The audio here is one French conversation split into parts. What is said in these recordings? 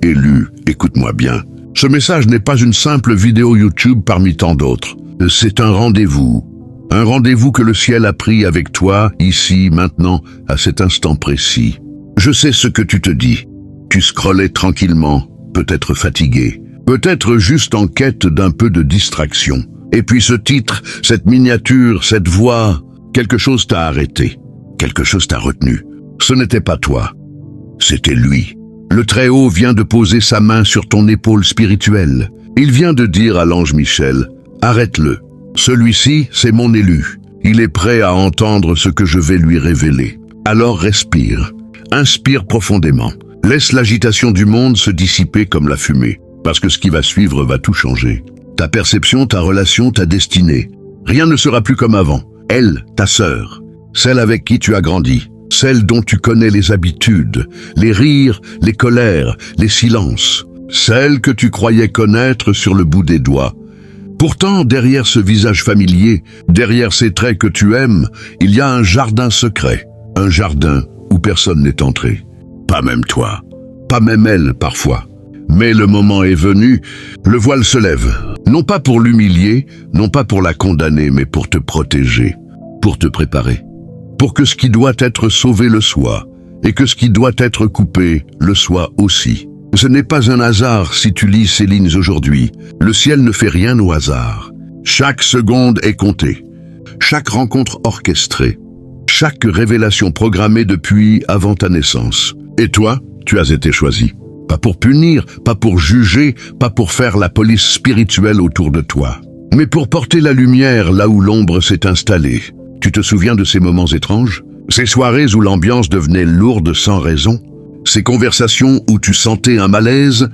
élu, écoute-moi bien. Ce message n'est pas une simple vidéo YouTube parmi tant d'autres. C'est un rendez-vous. Un rendez-vous que le ciel a pris avec toi, ici, maintenant, à cet instant précis. Je sais ce que tu te dis. Tu scrollais tranquillement, peut-être fatigué, peut-être juste en quête d'un peu de distraction. Et puis ce titre, cette miniature, cette voix, quelque chose t'a arrêté, quelque chose t'a retenu. Ce n'était pas toi, c'était lui. Le Très-Haut vient de poser sa main sur ton épaule spirituelle. Il vient de dire à l'ange Michel, arrête-le. Celui-ci, c'est mon élu. Il est prêt à entendre ce que je vais lui révéler. Alors respire, inspire profondément. Laisse l'agitation du monde se dissiper comme la fumée, parce que ce qui va suivre va tout changer. Ta perception, ta relation, ta destinée. Rien ne sera plus comme avant. Elle, ta sœur, celle avec qui tu as grandi, celle dont tu connais les habitudes, les rires, les colères, les silences, celle que tu croyais connaître sur le bout des doigts. Pourtant, derrière ce visage familier, derrière ces traits que tu aimes, il y a un jardin secret, un jardin où personne n'est entré. Pas même toi, pas même elle parfois. Mais le moment est venu, le voile se lève, non pas pour l'humilier, non pas pour la condamner, mais pour te protéger, pour te préparer, pour que ce qui doit être sauvé le soit, et que ce qui doit être coupé le soit aussi. Ce n'est pas un hasard si tu lis ces lignes aujourd'hui. Le ciel ne fait rien au hasard. Chaque seconde est comptée, chaque rencontre orchestrée, chaque révélation programmée depuis avant ta naissance. Et toi, tu as été choisi. Pas pour punir, pas pour juger, pas pour faire la police spirituelle autour de toi, mais pour porter la lumière là où l'ombre s'est installée. Tu te souviens de ces moments étranges? Ces soirées où l'ambiance devenait lourde sans raison? Ces conversations où tu sentais un malaise,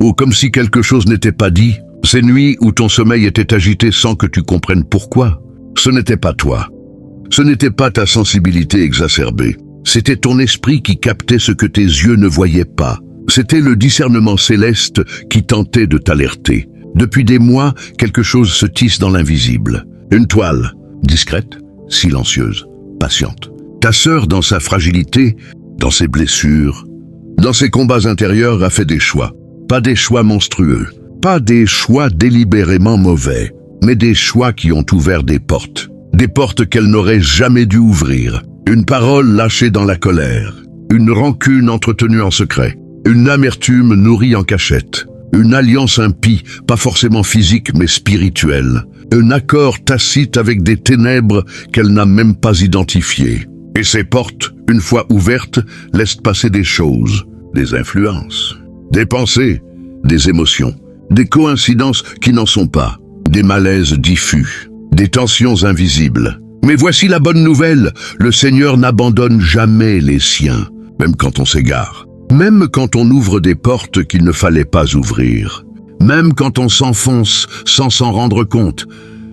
ou comme si quelque chose n'était pas dit? Ces nuits où ton sommeil était agité sans que tu comprennes pourquoi? Ce n'était pas toi. Ce n'était pas ta sensibilité exacerbée. C'était ton esprit qui captait ce que tes yeux ne voyaient pas. C'était le discernement céleste qui tentait de t'alerter. Depuis des mois, quelque chose se tisse dans l'invisible. Une toile, discrète, silencieuse, patiente. Ta sœur, dans sa fragilité, dans ses blessures, dans ses combats intérieurs, a fait des choix. Pas des choix monstrueux, pas des choix délibérément mauvais, mais des choix qui ont ouvert des portes. Des portes qu'elle n'aurait jamais dû ouvrir. Une parole lâchée dans la colère, une rancune entretenue en secret, une amertume nourrie en cachette, une alliance impie, pas forcément physique mais spirituelle, un accord tacite avec des ténèbres qu'elle n'a même pas identifiées. Et ces portes, une fois ouvertes, laissent passer des choses, des influences, des pensées, des émotions, des coïncidences qui n'en sont pas, des malaises diffus, des tensions invisibles. Mais voici la bonne nouvelle, le Seigneur n'abandonne jamais les siens, même quand on s'égare. Même quand on ouvre des portes qu'il ne fallait pas ouvrir, même quand on s'enfonce sans s'en rendre compte,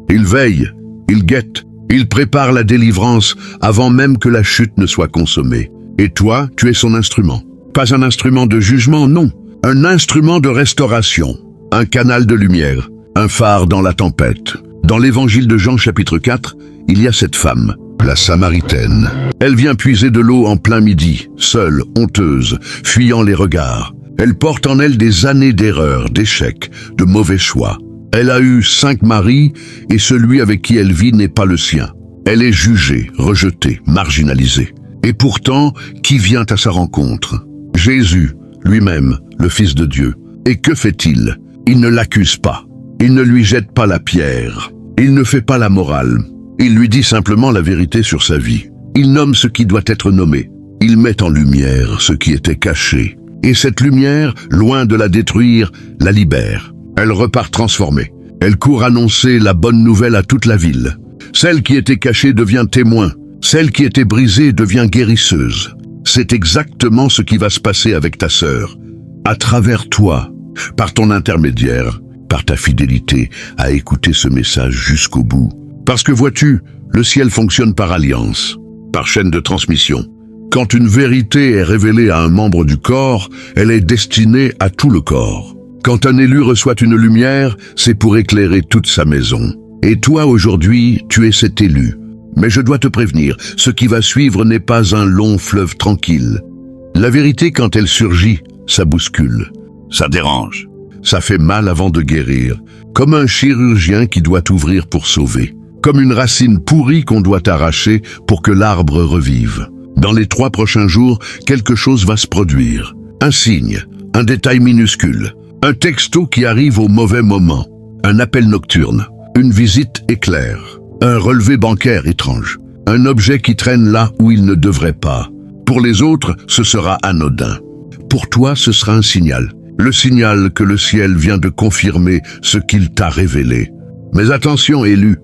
il veille, il guette, il prépare la délivrance avant même que la chute ne soit consommée. Et toi, tu es son instrument. Pas un instrument de jugement, non, un instrument de restauration, un canal de lumière, un phare dans la tempête. Dans l'évangile de Jean chapitre 4, il y a cette femme, la Samaritaine. Elle vient puiser de l'eau en plein midi, seule, honteuse, fuyant les regards. Elle porte en elle des années d'erreurs, d'échecs, de mauvais choix. Elle a eu 5 maris et celui avec qui elle vit n'est pas le sien. Elle est jugée, rejetée, marginalisée. Et pourtant, qui vient à sa rencontre? Jésus, lui-même, le Fils de Dieu. Et que fait-il? Il ne l'accuse pas. Il ne lui jette pas la pierre. Il ne fait pas la morale. Il lui dit simplement la vérité sur sa vie. Il nomme ce qui doit être nommé. Il met en lumière ce qui était caché. Et cette lumière, loin de la détruire, la libère. Elle repart transformée. Elle court annoncer la bonne nouvelle à toute la ville. Celle qui était cachée devient témoin. Celle qui était brisée devient guérisseuse. C'est exactement ce qui va se passer avec ta sœur. À travers toi, par ton intermédiaire, par ta fidélité à écouter ce message jusqu'au bout. Parce que vois-tu, le ciel fonctionne par alliance, par chaîne de transmission. Quand une vérité est révélée à un membre du corps, elle est destinée à tout le corps. Quand un élu reçoit une lumière, c'est pour éclairer toute sa maison. Et toi, aujourd'hui, tu es cet élu. Mais je dois te prévenir, ce qui va suivre n'est pas un long fleuve tranquille. La vérité, quand elle surgit, ça bouscule. Ça dérange. Ça fait mal avant de guérir, comme un chirurgien qui doit ouvrir pour sauver, comme une racine pourrie qu'on doit arracher pour que l'arbre revive. Dans les 3 prochains jours, quelque chose va se produire. Un signe, un détail minuscule, un texto qui arrive au mauvais moment, un appel nocturne, une visite éclair, un relevé bancaire étrange, un objet qui traîne là où il ne devrait pas. Pour les autres, ce sera anodin. Pour toi, ce sera un signal. Le signal que le ciel vient de confirmer ce qu'il t'a révélé. Mais attention, élu,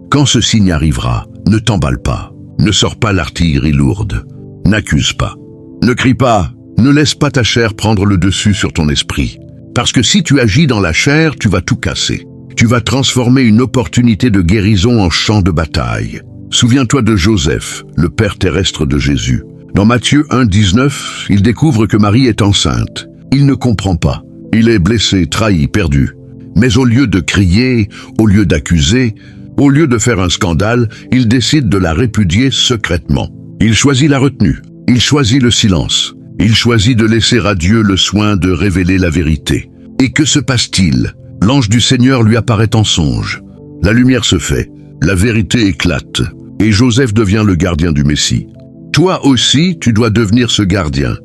quand ce signe arrivera, ne t'emballe pas. Ne sors pas l'artillerie lourde. N'accuse pas. Ne crie pas. Ne laisse pas ta chair prendre le dessus sur ton esprit. Parce que si tu agis dans la chair, tu vas tout casser. Tu vas transformer une opportunité de guérison en champ de bataille. Souviens-toi de Joseph, le père terrestre de Jésus. Dans Matthieu 1,19, il découvre que Marie est enceinte. Il ne comprend pas. Il est blessé, trahi, perdu. Mais au lieu de crier, au lieu d'accuser, au lieu de faire un scandale, il décide de la répudier secrètement. Il choisit la retenue. Il choisit le silence. Il choisit de laisser à Dieu le soin de révéler la vérité. Et que se passe-t-il? L'ange du Seigneur lui apparaît en songe. La lumière se fait. La vérité éclate. Et Joseph devient le gardien du Messie. Toi aussi, tu dois devenir ce gardien.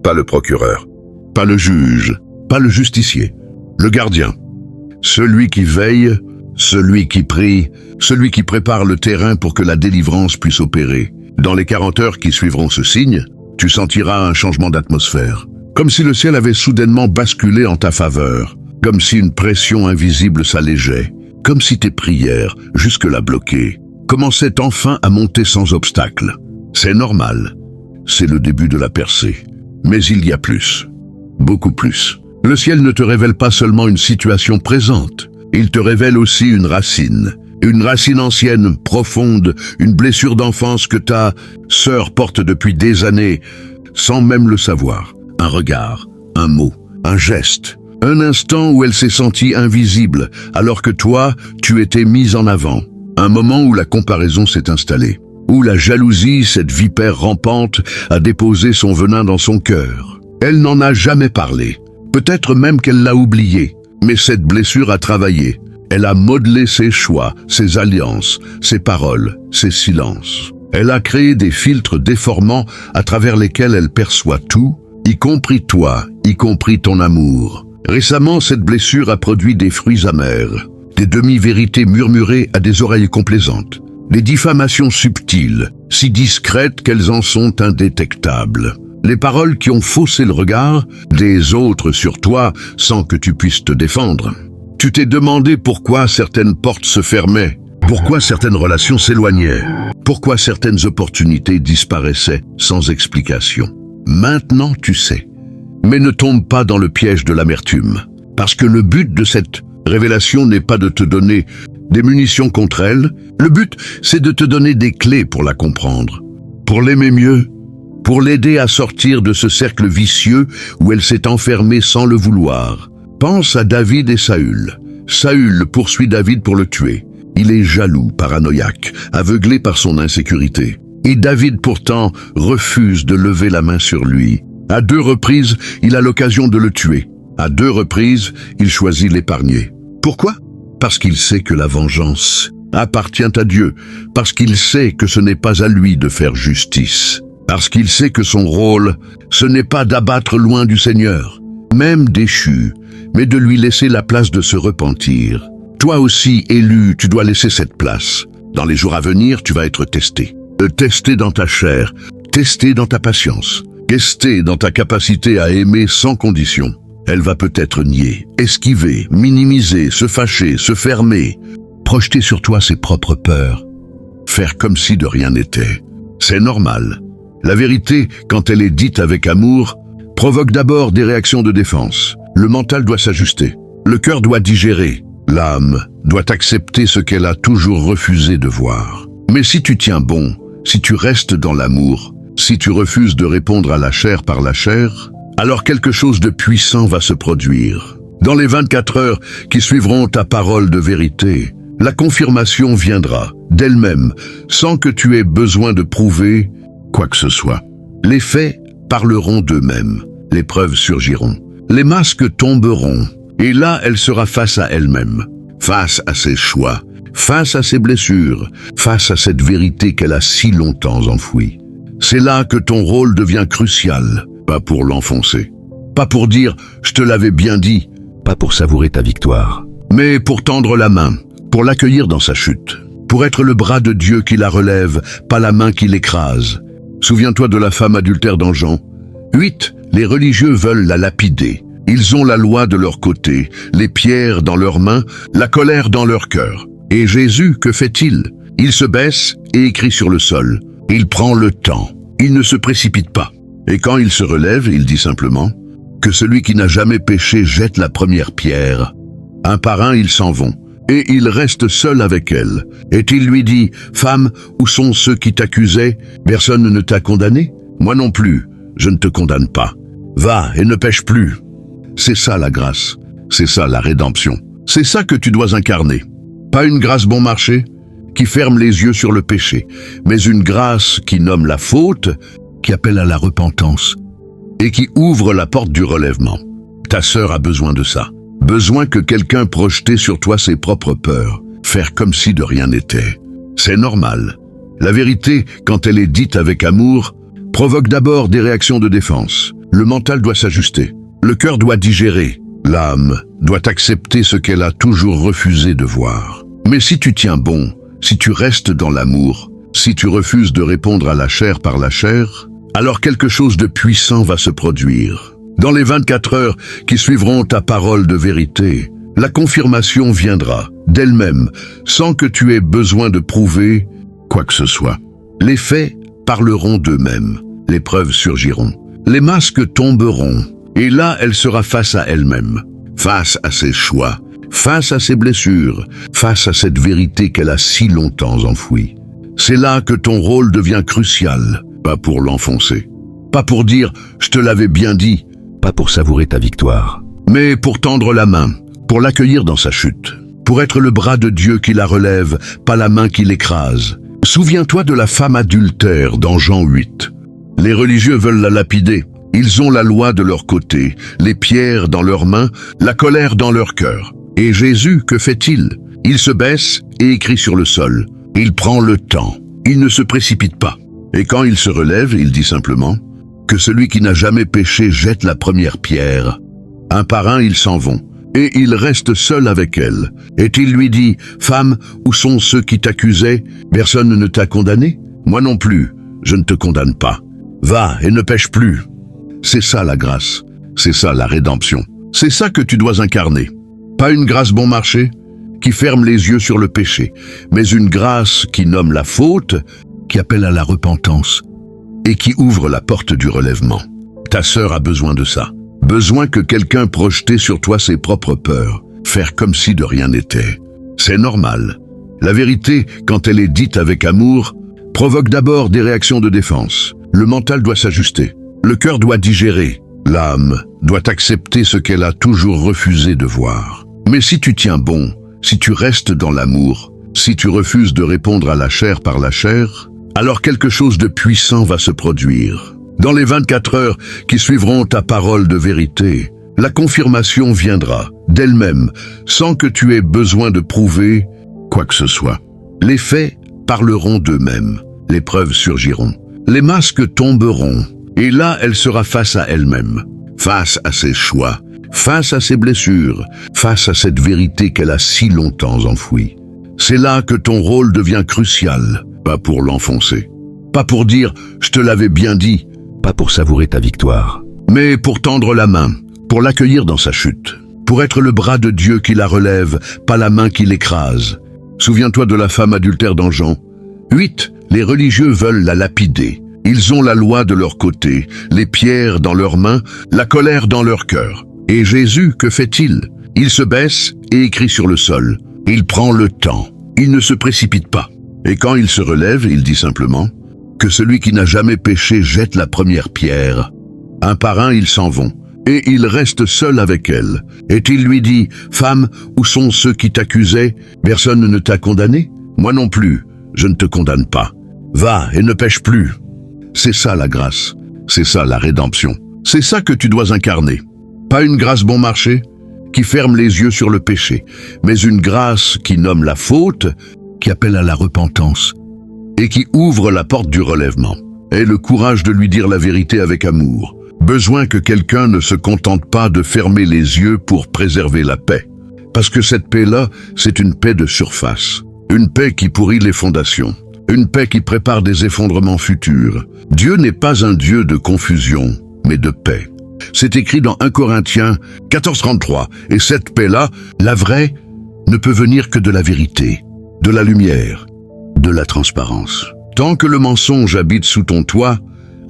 Pas le procureur. Pas le juge, pas le justicier, le gardien. Celui qui veille, celui qui prie, celui qui prépare le terrain pour que la délivrance puisse opérer. Dans les 40 heures qui suivront ce signe, tu sentiras un changement d'atmosphère. Comme si le ciel avait soudainement basculé en ta faveur. Comme si une pression invisible s'allégeait. Comme si tes prières, jusque-là bloquées, commençaient enfin à monter sans obstacle. C'est normal. C'est le début de la percée. Mais il y a plus. Beaucoup plus. Le ciel ne te révèle pas seulement une situation présente, il te révèle aussi une racine ancienne, profonde, une blessure d'enfance que ta sœur porte depuis des années, sans même le savoir. Un regard, un mot, un geste, un instant où elle s'est sentie invisible, alors que toi, tu étais mis en avant. Un moment où la comparaison s'est installée, où la jalousie, cette vipère rampante, a déposé son venin dans son cœur. Elle n'en a jamais parlé. Peut-être même qu'elle l'a oublié. Mais cette blessure a travaillé. Elle a modelé ses choix, ses alliances, ses paroles, ses silences. Elle a créé des filtres déformants à travers lesquels elle perçoit tout, y compris toi, y compris ton amour. Récemment, cette blessure a produit des fruits amers, des demi-vérités murmurées à des oreilles complaisantes, des diffamations subtiles, si discrètes qu'elles en sont indétectables. Les paroles qui ont faussé le regard des autres sur toi sans que tu puisses te défendre. Tu t'es demandé pourquoi certaines portes se fermaient, pourquoi certaines relations s'éloignaient, pourquoi certaines opportunités disparaissaient sans explication. Maintenant tu sais. Mais ne tombe pas dans le piège de l'amertume, parce que le but de cette révélation n'est pas de te donner des munitions contre elle. Le but, c'est de te donner des clés pour la comprendre, pour l'aimer mieux, pour l'aider à sortir de ce cercle vicieux où elle s'est enfermée sans le vouloir. Pense à David et Saül. Saül poursuit David pour le tuer. Il est jaloux, paranoïaque, aveuglé par son insécurité. Et David pourtant refuse de lever la main sur lui. À 2 reprises, il a l'occasion de le tuer. À 2 reprises, il choisit l'épargner. Pourquoi? Parce qu'il sait que la vengeance appartient à Dieu, parce qu'il sait que ce n'est pas à lui de faire justice. Parce qu'il sait que son rôle, ce n'est pas d'abattre loin du Seigneur, même déchu, mais de lui laisser la place de se repentir. Toi aussi, élu, tu dois laisser cette place. Dans les jours à venir, tu vas être testé. Testé dans ta chair, testé dans ta patience, testé dans ta capacité à aimer sans condition. Elle va peut-être nier, esquiver, minimiser, se fâcher, se fermer, projeter sur toi ses propres peurs, faire comme si de rien n'était. C'est normal. La vérité, quand elle est dite avec amour, provoque d'abord des réactions de défense. Le mental doit s'ajuster. Le cœur doit digérer. L'âme doit accepter ce qu'elle a toujours refusé de voir. Mais si tu tiens bon, si tu restes dans l'amour, si tu refuses de répondre à la chair par la chair, alors quelque chose de puissant va se produire. Dans les 24 heures qui suivront ta parole de vérité, la confirmation viendra d'elle-même, sans que tu aies besoin de prouver quoi que ce soit. Les faits parleront d'eux-mêmes, les preuves surgiront. Les masques tomberont, et là elle sera face à elle-même, face à ses choix, face à ses blessures, face à cette vérité qu'elle a si longtemps enfouie. C'est là que ton rôle devient crucial, pas pour l'enfoncer, pas pour dire « je te l'avais bien dit », pas pour savourer ta victoire, mais pour tendre la main, pour l'accueillir dans sa chute, pour être le bras de Dieu qui la relève, pas la main qui l'écrase. Souviens-toi de la femme adultère dans Jean 8. Les religieux veulent la lapider. Ils ont la loi de leur côté, les pierres dans leurs mains, la colère dans leur cœur. Et Jésus, que fait-il? Il se baisse et écrit sur le sol. Il prend le temps. Il ne se précipite pas. Et quand il se relève, il dit simplement que celui qui n'a jamais péché jette la première pierre. Un par un, ils s'en vont. Et il reste seul avec elle. Et il lui dit, « Femme, où sont ceux qui t'accusaient? Personne ne t'a condamné? Moi non plus, je ne te condamne pas. Va et ne pêche plus. » C'est ça la grâce, c'est ça la rédemption. C'est ça que tu dois incarner. Pas une grâce bon marché qui ferme les yeux sur le péché, mais une grâce qui nomme la faute, qui appelle à la repentance et qui ouvre la porte du relèvement. Ta sœur a besoin de ça. Besoin que quelqu'un projete sur toi ses propres peurs, faire comme si de rien n'était. C'est normal. La vérité, quand elle est dite avec amour, provoque d'abord des réactions de défense. Le mental doit s'ajuster. Le cœur doit digérer. L'âme doit accepter ce qu'elle a toujours refusé de voir. Mais si tu tiens bon, si tu restes dans l'amour, si tu refuses de répondre à la chair par la chair, alors quelque chose de puissant va se produire. Dans les 24 heures qui suivront ta parole de vérité, la confirmation viendra d'elle-même, sans que tu aies besoin de prouver quoi que ce soit. Les faits parleront d'eux-mêmes, les preuves surgiront, les masques tomberont, et là elle sera face à elle-même, face à ses choix, face à ses blessures, face à cette vérité qu'elle a si longtemps enfouie. C'est là que ton rôle devient crucial, pas pour l'enfoncer, pas pour dire « je te l'avais bien dit », pas pour savourer ta victoire, mais pour tendre la main, pour l'accueillir dans sa chute, pour être le bras de Dieu qui la relève, pas la main qui l'écrase. Souviens-toi de la femme adultère dans Jean 8. Les religieux veulent la lapider. Ils ont la loi de leur côté, les pierres dans leurs mains, la colère dans leur cœur. Et Jésus, que fait-il? Il se baisse et écrit sur le sol. Il prend le temps. Il ne se précipite pas. Et quand il se relève, il dit simplement que celui qui n'a jamais péché jette la première pierre. Un par un, ils s'en vont. Et il reste seul avec elle. Et il lui dit, « Femme, où sont ceux qui t'accusaient? Personne ne t'a condamné? Moi non plus, je ne te condamne pas. Va et ne pêche plus. » C'est ça la grâce, c'est ça la rédemption. C'est ça que tu dois incarner. Pas une grâce bon marché qui ferme les yeux sur le péché, mais une grâce qui nomme la faute, qui appelle à la repentance et qui ouvre la porte du relèvement. Ta sœur a besoin de ça. Besoin que quelqu'un projete sur toi ses propres peurs, faire comme si de rien n'était. C'est normal. La vérité, quand elle est dite avec amour, provoque d'abord des réactions de défense. Le mental doit s'ajuster. Le cœur doit digérer. L'âme doit accepter ce qu'elle a toujours refusé de voir. Mais si tu tiens bon, si tu restes dans l'amour, si tu refuses de répondre à la chair par la chair, alors quelque chose de puissant va se produire. Dans les 24 heures qui suivront ta parole de vérité, la confirmation viendra d'elle-même, sans que tu aies besoin de prouver quoi que ce soit. Les faits parleront d'eux-mêmes, les preuves surgiront, les masques tomberont, et là elle sera face à elle-même, face à ses choix, face à ses blessures, face à cette vérité qu'elle a si longtemps enfouie. C'est là que ton rôle devient crucial, pas pour l'enfoncer, pas pour dire « je te l'avais bien dit », pas pour savourer ta victoire, mais pour tendre la main, pour l'accueillir dans sa chute, pour être le bras de Dieu qui la relève, pas la main qui l'écrase. Souviens-toi de la femme adultère dans Jean 8. Les religieux veulent la lapider. Ils ont la loi de leur côté, les pierres dans leurs mains, la colère dans leur cœur. Et Jésus, que fait-il? Il se baisse et écrit sur le sol. Il prend le temps. Il ne se précipite pas. Et quand il se relève, il dit simplement que celui qui n'a jamais péché jette la première pierre. Un par un, ils s'en vont. Et il reste seul avec elle. Et il lui dit, « Femme, où sont ceux qui t'accusaient? Personne ne t'a condamné? Moi non plus, je ne te condamne pas. Va et ne pêche plus. » C'est ça la grâce, c'est ça la rédemption. C'est ça que tu dois incarner. Pas une grâce bon marché qui ferme les yeux sur le péché, mais une grâce qui nomme la faute, qui appelle à la repentance et qui ouvre la porte du relèvement. Aie le courage de lui dire la vérité avec amour. Besoin que quelqu'un ne se contente pas de fermer les yeux pour préserver la paix. Parce que cette paix-là, c'est une paix de surface. Une paix qui pourrit les fondations. Une paix qui prépare des effondrements futurs. Dieu n'est pas un Dieu de confusion, mais de paix. C'est écrit dans 1 Corinthiens 14:33. Et cette paix-là, la vraie, ne peut venir que de la vérité, de la lumière, de la transparence. Tant que le mensonge habite sous ton toit,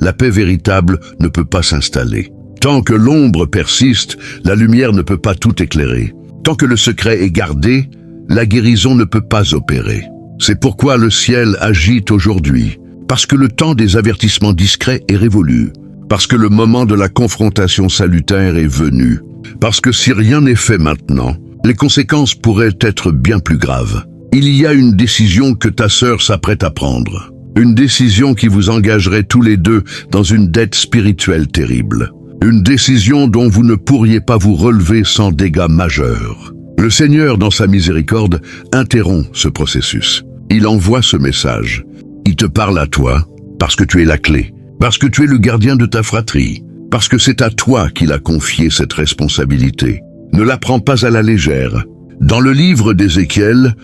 la paix véritable ne peut pas s'installer. Tant que l'ombre persiste, la lumière ne peut pas tout éclairer. Tant que le secret est gardé, la guérison ne peut pas opérer. C'est pourquoi le ciel agite aujourd'hui, parce que le temps des avertissements discrets est révolu, parce que le moment de la confrontation salutaire est venu, parce que si rien n'est fait maintenant, les conséquences pourraient être bien plus graves. Il y a une décision que ta sœur s'apprête à prendre. Une décision qui vous engagerait tous les deux dans une dette spirituelle terrible. Une décision dont vous ne pourriez pas vous relever sans dégâts majeurs. Le Seigneur, dans sa miséricorde, interrompt ce processus. Il envoie ce message. Il te parle à toi, parce que tu es la clé, parce que tu es le gardien de ta fratrie, parce que c'est à toi qu'il a confié cette responsabilité. Ne la prends pas à la légère. Dans le livre d'Ézéchiel,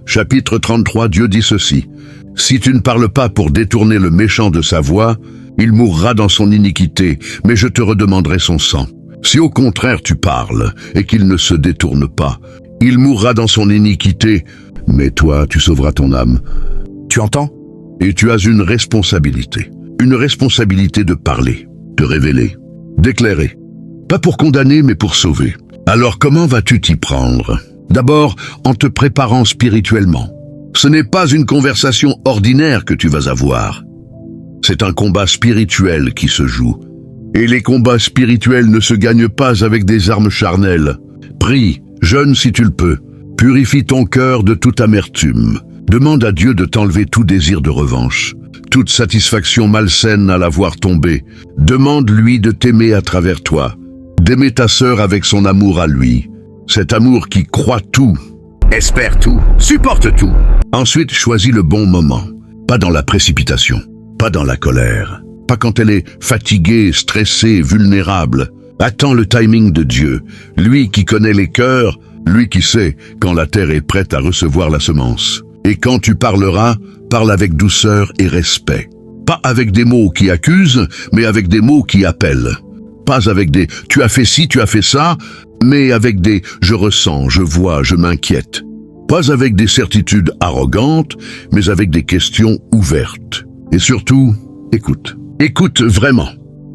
chapitre 33, Dieu dit ceci. « Si tu ne parles pas pour détourner le méchant de sa voie, il mourra dans son iniquité, mais je te redemanderai son sang. Si au contraire tu parles, et qu'il ne se détourne pas, il mourra dans son iniquité, mais toi tu sauveras ton âme. » Tu entends? Et tu as une responsabilité de parler, de révéler, d'éclairer. Pas pour condamner, mais pour sauver. Alors comment vas-tu t'y prendre? D'abord, en te préparant spirituellement. Ce n'est pas une conversation ordinaire que tu vas avoir. C'est un combat spirituel qui se joue. Et les combats spirituels ne se gagnent pas avec des armes charnelles. Prie, jeûne si tu le peux. Purifie ton cœur de toute amertume. Demande à Dieu de t'enlever tout désir de revanche, toute satisfaction malsaine à la voir tomber. Demande-lui de t'aimer à travers toi, d'aimer ta sœur avec son amour à lui. Cet amour qui croit tout, espère tout, supporte tout. Ensuite, choisis le bon moment. Pas dans la précipitation, pas dans la colère, pas quand elle est fatiguée, stressée, vulnérable. Attends le timing de Dieu, lui qui connaît les cœurs, lui qui sait quand la terre est prête à recevoir la semence. Et quand tu parleras, parle avec douceur et respect. Pas avec des mots qui accusent, mais avec des mots qui appellent. Pas avec des « tu as fait ci, tu as fait ça », mais avec des « je ressens, je vois, je m'inquiète ». Pas avec des certitudes arrogantes, mais avec des questions ouvertes. Et surtout, écoute. Écoute vraiment.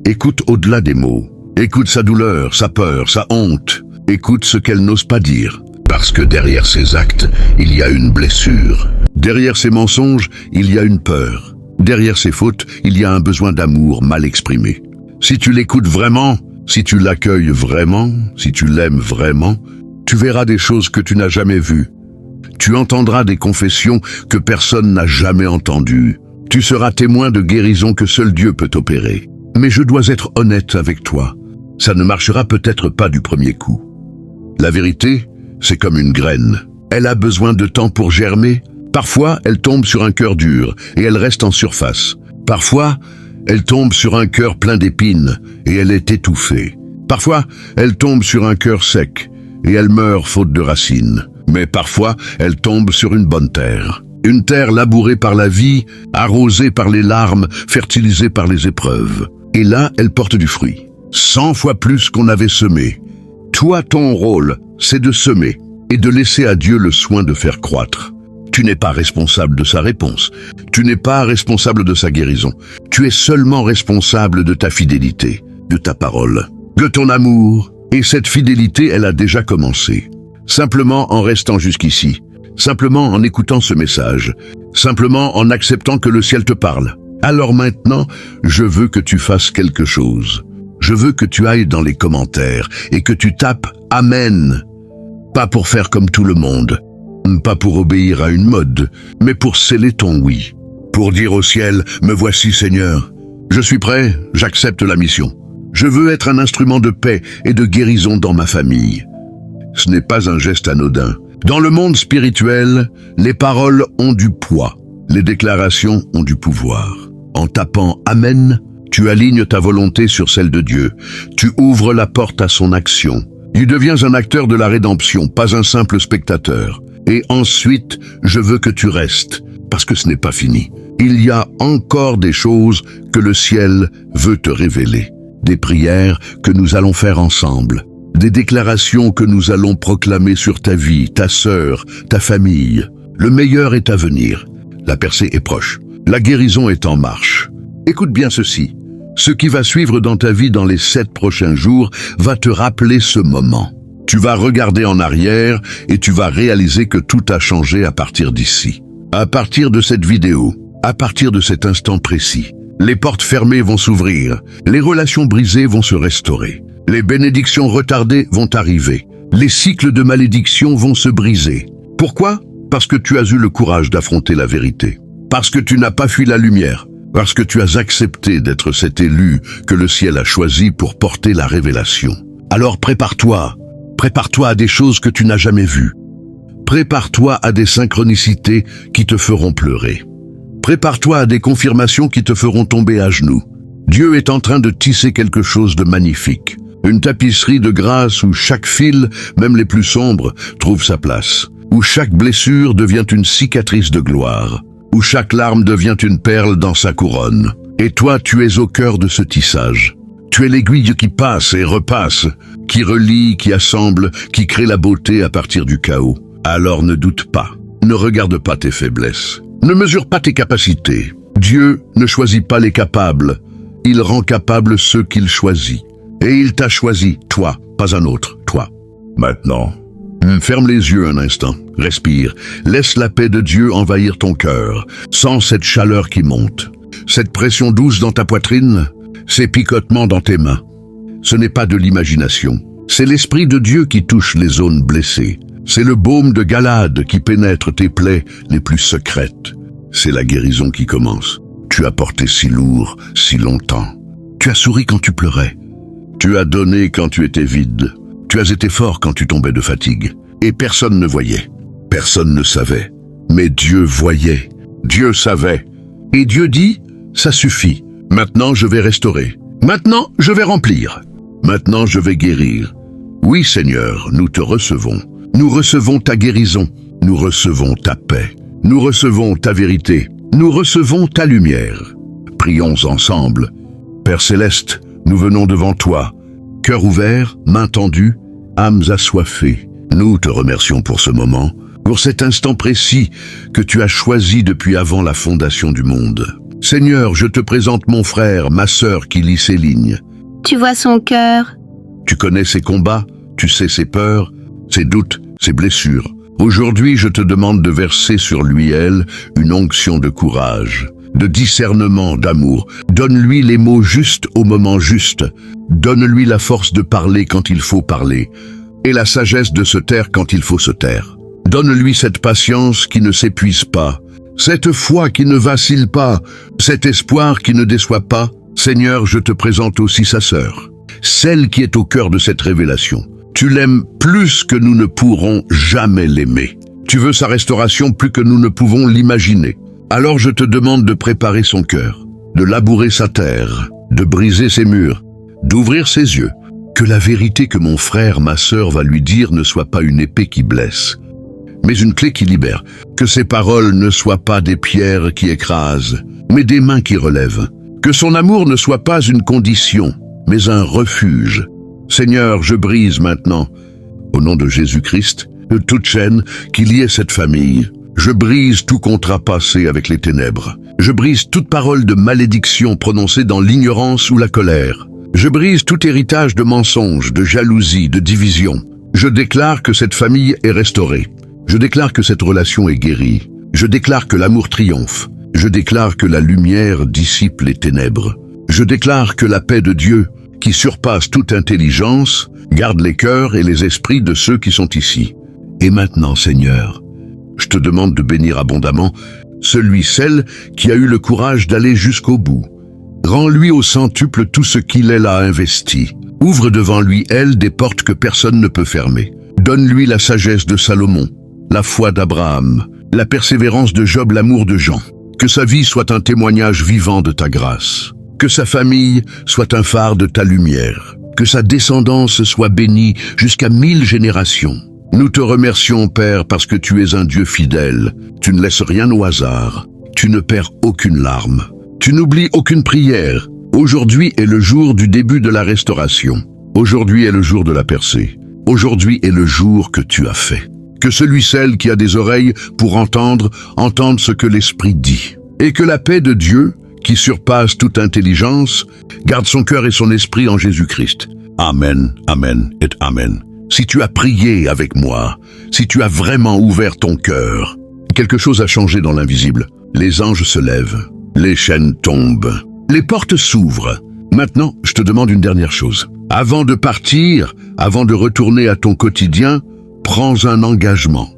Écoute au-delà des mots. Écoute sa douleur, sa peur, sa honte. Écoute ce qu'elle n'ose pas dire. Parce que derrière ces actes, il y a une blessure. Derrière ces mensonges, il y a une peur. Derrière ces fautes, il y a un besoin d'amour mal exprimé. Si tu l'écoutes vraiment, si tu l'accueilles vraiment, si tu l'aimes vraiment, tu verras des choses que tu n'as jamais vues. Tu entendras des confessions que personne n'a jamais entendues. Tu seras témoin de guérisons que seul Dieu peut opérer. Mais je dois être honnête avec toi. Ça ne marchera peut-être pas du premier coup. La vérité, c'est comme une graine. Elle a besoin de temps pour germer. Parfois, elle tombe sur un cœur dur et elle reste en surface. Parfois, elle tombe sur un cœur plein d'épines et elle est étouffée. Parfois, elle tombe sur un cœur sec et elle meurt faute de racines. Mais parfois, elle tombe sur une bonne terre. Une terre labourée par la vie, arrosée par les larmes, fertilisée par les épreuves. Et là, elle porte du fruit. 100 fois plus qu'on avait semé. Toi, ton rôle, c'est de semer et de laisser à Dieu le soin de faire croître. Tu n'es pas responsable de sa réponse. Tu n'es pas responsable de sa guérison. Tu es seulement responsable de ta fidélité, de ta parole, de ton amour. Et cette fidélité, elle a déjà commencé. Simplement en restant jusqu'ici. Simplement en écoutant ce message. Simplement en acceptant que le ciel te parle. Alors maintenant, je veux que tu fasses quelque chose. Je veux que tu ailles dans les commentaires et que tu tapes « Amen ». Pas pour faire comme tout le monde. Pas pour obéir à une mode, mais pour sceller ton oui. Pour dire au ciel, me voici Seigneur. Je suis prêt, j'accepte la mission. Je veux être un instrument de paix et de guérison dans ma famille. Ce n'est pas un geste anodin. Dans le monde spirituel, les paroles ont du poids. Les déclarations ont du pouvoir. En tapant « Amen », tu alignes ta volonté sur celle de Dieu. Tu ouvres la porte à son action. Tu deviens un acteur de la rédemption, pas un simple spectateur. Et ensuite, je veux que tu restes, parce que ce n'est pas fini. Il y a encore des choses que le ciel veut te révéler. Des prières que nous allons faire ensemble. Des déclarations que nous allons proclamer sur ta vie, ta sœur, ta famille. Le meilleur est à venir. La percée est proche. La guérison est en marche. Écoute bien ceci. Ce qui va suivre dans ta vie dans les 7 prochains jours va te rappeler ce moment. Tu vas regarder en arrière et tu vas réaliser que tout a changé à partir d'ici. À partir de cette vidéo, à partir de cet instant précis, les portes fermées vont s'ouvrir, les relations brisées vont se restaurer, les bénédictions retardées vont arriver, les cycles de malédiction vont se briser. Pourquoi? Parce que tu as eu le courage d'affronter la vérité. Parce que tu n'as pas fui la lumière. Parce que tu as accepté d'être cet élu que le ciel a choisi pour porter la révélation. Alors prépare-toi à des choses que tu n'as jamais vues. Prépare-toi à des synchronicités qui te feront pleurer. Prépare-toi à des confirmations qui te feront tomber à genoux. Dieu est en train de tisser quelque chose de magnifique. Une tapisserie de grâce où chaque fil, même les plus sombres, trouve sa place. Où chaque blessure devient une cicatrice de gloire. Où chaque larme devient une perle dans sa couronne. Et toi, tu es au cœur de ce tissage. Tu es l'aiguille qui passe et repasse, qui relie, qui assemble, qui crée la beauté à partir du chaos. Alors ne doute pas, ne regarde pas tes faiblesses, ne mesure pas tes capacités. Dieu ne choisit pas les capables, il rend capables ceux qu'il choisit. Et il t'a choisi, toi, pas un autre, toi. Maintenant, ferme les yeux un instant, respire, laisse la paix de Dieu envahir ton cœur, sens cette chaleur qui monte, cette pression douce dans ta poitrine, ces picotements dans tes mains. Ce n'est pas de l'imagination, c'est l'Esprit de Dieu qui touche les zones blessées, c'est le baume de Galade qui pénètre tes plaies les plus secrètes, c'est la guérison qui commence. Tu as porté si lourd, si longtemps, tu as souri quand tu pleurais, tu as donné quand tu étais vide. Tu as été fort quand tu tombais de fatigue. Et personne ne voyait. Personne ne savait. Mais Dieu voyait. Dieu savait. Et Dieu dit, ça suffit. Maintenant, je vais restaurer. Maintenant, je vais remplir. Maintenant, je vais guérir. Oui, Seigneur, nous te recevons. Nous recevons ta guérison. Nous recevons ta paix. Nous recevons ta vérité. Nous recevons ta lumière. Prions ensemble. Père Céleste, nous venons devant toi. Cœur ouvert, main tendue, âmes assoiffées. Nous te remercions pour ce moment, pour cet instant précis que tu as choisi depuis avant la fondation du monde. Seigneur, je te présente mon frère, ma sœur qui lit ces lignes. Tu vois son cœur. Tu connais ses combats, tu sais ses peurs, ses doutes, ses blessures. Aujourd'hui, je te demande de verser sur lui, elle, une onction de courage, de discernement, d'amour. Donne-lui les mots justes au moment juste. Donne-lui la force de parler quand il faut parler, et la sagesse de se taire quand il faut se taire. Donne-lui cette patience qui ne s'épuise pas, cette foi qui ne vacille pas, cet espoir qui ne déçoit pas. Seigneur, je te présente aussi sa sœur, celle qui est au cœur de cette révélation. Tu l'aimes plus que nous ne pourrons jamais l'aimer. Tu veux sa restauration plus que nous ne pouvons l'imaginer. Alors je te demande de préparer son cœur, de labourer sa terre, de briser ses murs, d'ouvrir ses yeux. Que la vérité que mon frère, ma sœur va lui dire ne soit pas une épée qui blesse, mais une clé qui libère. Que ses paroles ne soient pas des pierres qui écrasent, mais des mains qui relèvent. Que son amour ne soit pas une condition, mais un refuge. Seigneur, je brise maintenant, au nom de Jésus-Christ, de toute chaîne qui liait cette famille. Je brise tout contrat passé avec les ténèbres. Je brise toute parole de malédiction prononcée dans l'ignorance ou la colère. Je brise tout héritage de mensonges, de jalousie, de division. Je déclare que cette famille est restaurée. Je déclare que cette relation est guérie. Je déclare que l'amour triomphe. Je déclare que la lumière dissipe les ténèbres. Je déclare que la paix de Dieu, qui surpasse toute intelligence, garde les cœurs et les esprits de ceux qui sont ici. Et maintenant, Seigneur, je te demande de bénir abondamment celle qui a eu le courage d'aller jusqu'au bout, Rends-lui au centuple tout ce qu'il elle a investi. Ouvre devant lui, elle, des portes que personne ne peut fermer. Donne-lui la sagesse de Salomon, la foi d'Abraham, la persévérance de Job, l'amour de Jean. Que sa vie soit un témoignage vivant de ta grâce. Que sa famille soit un phare de ta lumière. Que sa descendance soit bénie jusqu'à 1000 générations. Nous te remercions, Père, parce que tu es un Dieu fidèle. Tu ne laisses rien au hasard. Tu ne perds aucune larme. Tu n'oublies aucune prière. Aujourd'hui est le jour du début de la restauration. Aujourd'hui est le jour de la percée. Aujourd'hui est le jour que tu as fait. Que celui-celle qui a des oreilles pour entendre, entende ce que l'Esprit dit. Et que la paix de Dieu, qui surpasse toute intelligence, garde son cœur et son esprit en Jésus-Christ. Amen, amen et amen. Si tu as prié avec moi, si tu as vraiment ouvert ton cœur, quelque chose a changé dans l'invisible. Les anges se lèvent, les chaînes tombent, les portes s'ouvrent. Maintenant, je te demande une dernière chose. Avant de partir, avant de retourner à ton quotidien, prends un engagement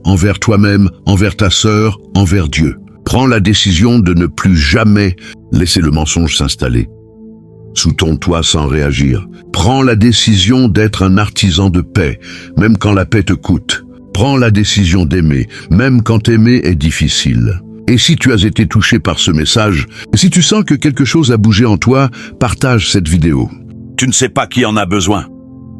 envers toi-même, envers ta sœur, envers Dieu. Prends la décision de ne plus jamais laisser le mensonge s'installer sous ton toit sans réagir. Prends la décision d'être un artisan de paix, même quand la paix te coûte. Prends la décision d'aimer, même quand aimer est difficile. Et si tu as été touché par ce message, si tu sens que quelque chose a bougé en toi, partage cette vidéo. Tu ne sais pas qui en a besoin.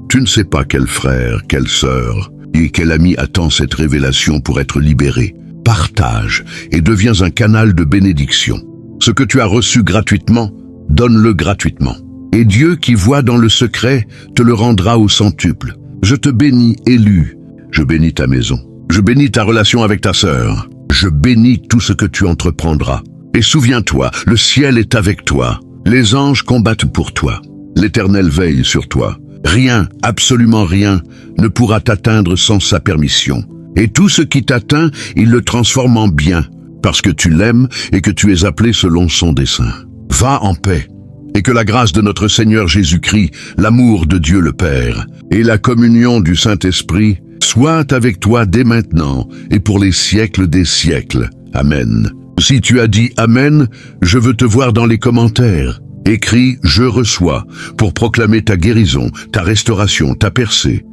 Tu ne sais pas quel frère, quelle sœur et quel ami attend cette révélation pour être libéré. Partage et deviens un canal de bénédiction. Ce que tu as reçu gratuitement, donne-le gratuitement. Et Dieu qui voit dans le secret te le rendra au centuple. Je te bénis, élu. Je bénis ta maison. Je bénis ta relation avec ta sœur. Je bénis tout ce que tu entreprendras. Et souviens-toi, le ciel est avec toi. Les anges combattent pour toi. L'Éternel veille sur toi. Rien, absolument rien, ne pourra t'atteindre sans sa permission. Et tout ce qui t'atteint, il le transforme en bien, parce que tu l'aimes et que tu es appelé selon son dessein. Va en paix, et que la grâce de notre Seigneur Jésus-Christ, l'amour de Dieu le Père, et la communion du Saint-Esprit soient avec toi dès maintenant et pour les siècles des siècles. Amen. Si tu as dit Amen, je veux te voir dans les commentaires. Écris « Je reçois » pour proclamer ta guérison, ta restauration, ta percée.